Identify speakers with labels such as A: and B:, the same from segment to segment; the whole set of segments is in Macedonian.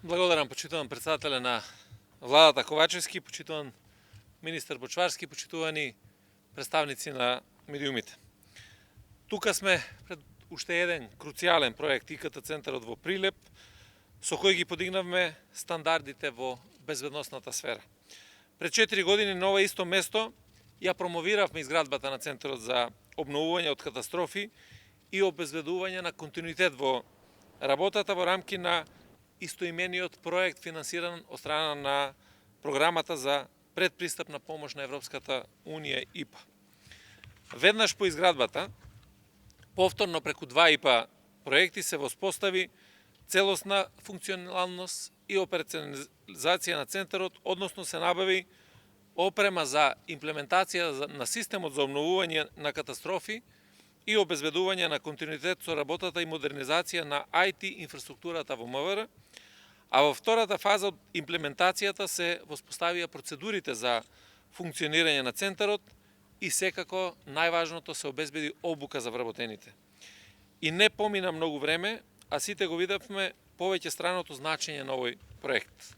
A: Благодарам, почитуван председателе на владата Ковачевски, почитуван министар Бочварски, почитувани представници на медиумите. Тука сме пред уште еден круцијален проект ИКТ центарот во Прилеп, со кој ги подигнавме стандардите во безбедносната сфера. Пред 4 години на ова исто место ја промовиравме изградбата на Центарот за обновување од катастрофи и обезбедување на континуитет во работата во рамки на истоимениот проект финансиран од страна на програмата за предпристапна помош на Европската Унија ИПА. Веднаш по изградбата, повторно преку два ИПА проекти се воспостави целосна функционалност и операционализација на центарот, односно се набави опрема за имплементација на системот за обновување на катастрофи и обезбедување на континуитет со работата и модернизација на IT инфраструктурата во МВР, а во втората фаза од имплементацијата се воспоставија процедурите за функционирање на центарот и секако најважното се обезбеди обука за вработените. И не помина многу време, а сите го видавме повеќе страното значење на овој проект.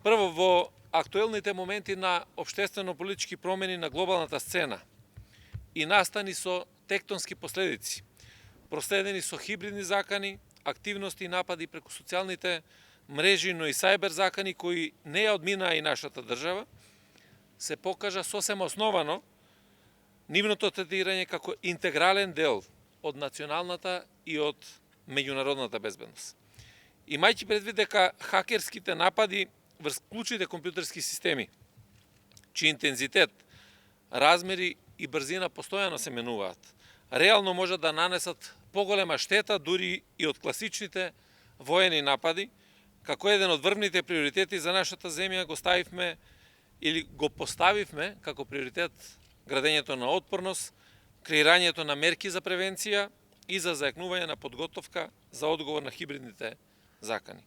A: Прво, во актуелните моменти на општествено-политички промени на глобалната сцена и настани со тектонски последици, проследени со хибридни закани, активности и напади преку социјалните мрежи, но и сајбер закани кои не ја одминаа и нашата држава, се покажа сосема основано нивното третирање како интегрален дел од националната и од меѓународната безбедност. Имајќи предвид дека хакерските напади врз клучните компјутерски системи, чиј интензитет, размери и брзина постојано се менуваат, реално можат да нанесат поголема штета дури и од класичните воени напади, како еден од врвните приоритети за нашата земја го ставивме или го поставивме како приоритет градењето на отпорност, креирањето на мерки за превенција и за зајакнување на подготовка за одговор на хибридните закани.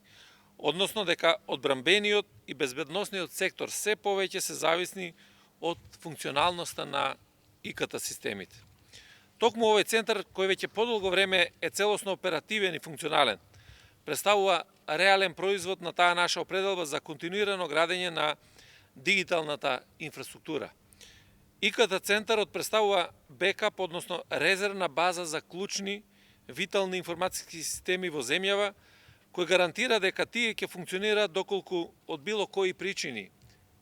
A: Односно дека одбранбениот и безбедносниот сектор се повеќе се зависни од функционалноста на ИКТ системите. Токму овој центар, кој веќе подолго време е целосно оперативен и функционален, представува реален производ на таа наша определба за континуирано градење на дигиталната инфраструктура. ИКТ центарот представува бекап, односно резервна база за клучни, витални информатски системи во земјава, кој гарантира дека тие ќе функционираат доколку од било кои причини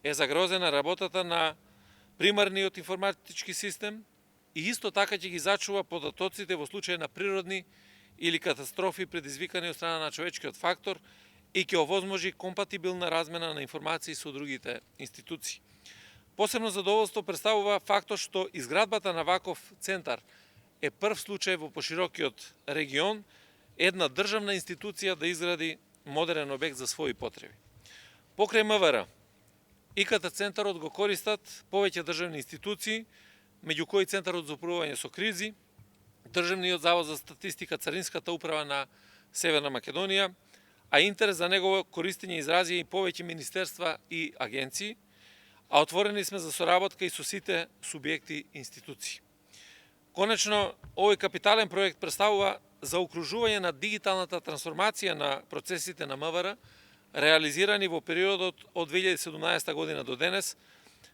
A: е загрозена работата на примарниот информатички систем и исто така ќе ги зачува податоците во случај на природни или катастрофи предизвикани од страна на човечкиот фактор и ќе овозможи компатибилна размена на информации со другите институции. Посебно задоволство представува фактот што изградбата на ваков центар е прв случај во поширокиот регион една државна институција да изгради модерен обект за своји потреби. Покрај МВР, ИКТ центарот го користат повеќе државни институции, меѓу кои Центарот за управување со кризи, Државниот завод за статистика, Царинската управа на Северна Македонија, а интерес за негово користење изразија и повеќе министерства и агенции, а отворени сме за соработка и со сите субјекти и институции. Конечно, овој капитален проект представува заокружување на дигиталната трансформација на процесите на МВР, реализирани во периодот од 2017 година до денес,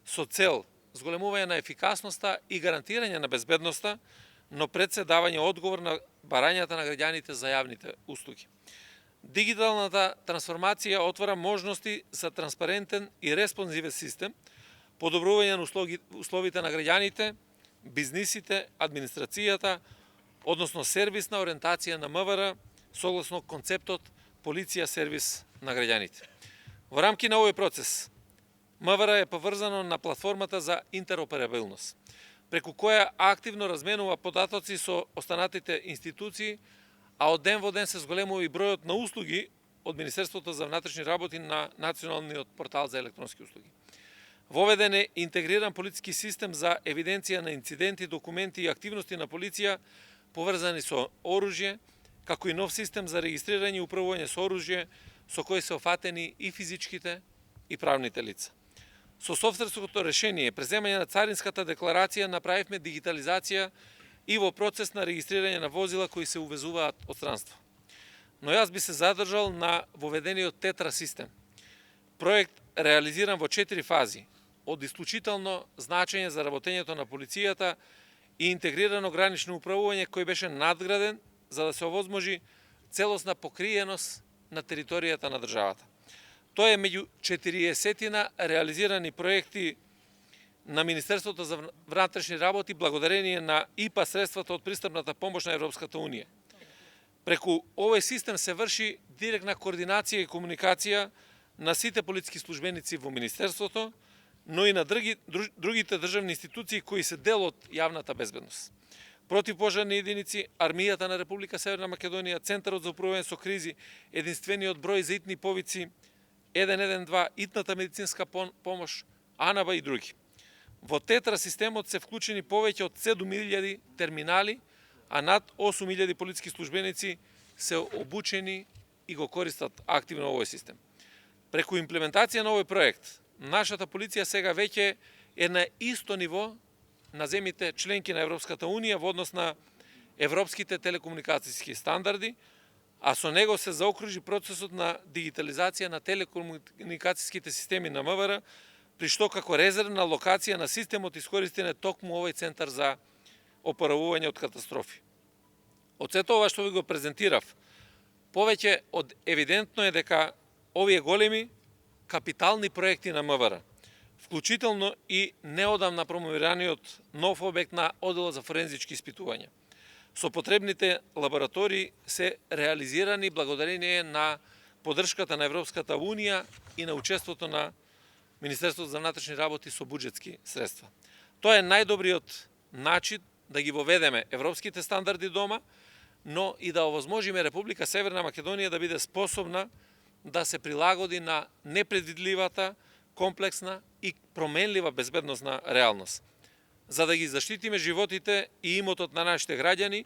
A: со цел зголемување на ефикасноста и гарантирање на безбедноста, но пред се давање одговор на барањата на граѓаните за јавните услуги. Дигиталната трансформација отвора можности за транспарентен и респонзивен систем, подобрување на условите на граѓаните, бизнисите, администрацијата, односно сервисна ориентација на МВР, согласно концептот полиција сервис на граѓаните. Во рамки на овој процес, МВР е поврзано на платформата за интероперабилност, преку која активно разменува податоци со останатите институции, а од ден во ден се зголемува и бројот на услуги од Министерството за внатрешни работи на Националниот портал за електронски услуги. Воведен е интегриран полициски систем за евиденција на инциденти, документи и активности на полиција поврзани со оружје, како и нов систем за регистрирање и управување со оружје, со кој се офатени и физичките и правните лица. Со софтверското решение, преземање на царинската декларација, направивме дигитализација и во процес на регистрирање на возила кои се увезуваат од странство. но јас би се задржал на воведениот тетра систем. Проект реализиран во 4 фази, од исклучително значење за работењето на полицијата и интегрирано гранично управување кој беше надграден за да се овозможи целосна покриеност на територијата на државата. Тоа е меѓу 40 реализирани проекти на Министерството за внатрешни работи благодарение на ИПА средствата од пристапната помош на Европската Унија. Преку овој систем се врши директна координација и комуникација на сите полициски службеници во Министерството, но и на другите државни институции кои се дел од јавната безбедност. Противпожарни единици, Армијата на Република Северна Македонија, Центарот за управување со кризи, единствениот број за итни повици, 112, итната медицинска помош, АНАБА и други. Во тетра системот се вклучени повеќе од 7.000 терминали, а над 8.000 полициски службеници се обучени и го користат активно овој систем. Преку имплементација на овој проект, нашата полиција сега веќе е на исто ниво на земјите членки на Европската Унија во однос на европските телекомуникацијски стандарди, а со него се заокружи процесот на дигитализација на телекомуникацијските системи на МВР, при што како резервна локација на системот искористен е токму овој центар за опоравување од катастрофи. Од сето ова што ви го презентирав, повеќе од евидентно е дека овие големи капитални проекти на МВР, вклучително и неодамна промовираниот нов објект на Одделот за форензички испитувања, со потребните лаборатории се реализирани благодарение на поддршката на Европската Унија и на учеството на Министерството за внатрешни работи со буџетски средства. Тоа е најдобриот начин да ги воведеме европските стандарди дома, но и да овозможиме Република Северна Македонија да биде способна да се прилагоди на непредвидливата, комплексна и променлива безбедносна реалност. За да ги заштитиме животите и имотот на нашите граѓани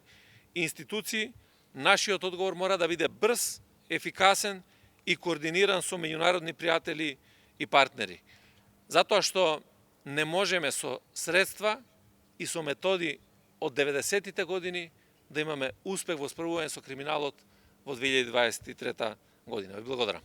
A: и институции, нашиот одговор мора да биде брз, ефикасен и координиран со меѓународни пријатели и партнери. Затоа што не можеме со средства и со методи од 90-тите години да имаме успех во справување со криминалот во 2023 година. Ви благодарам.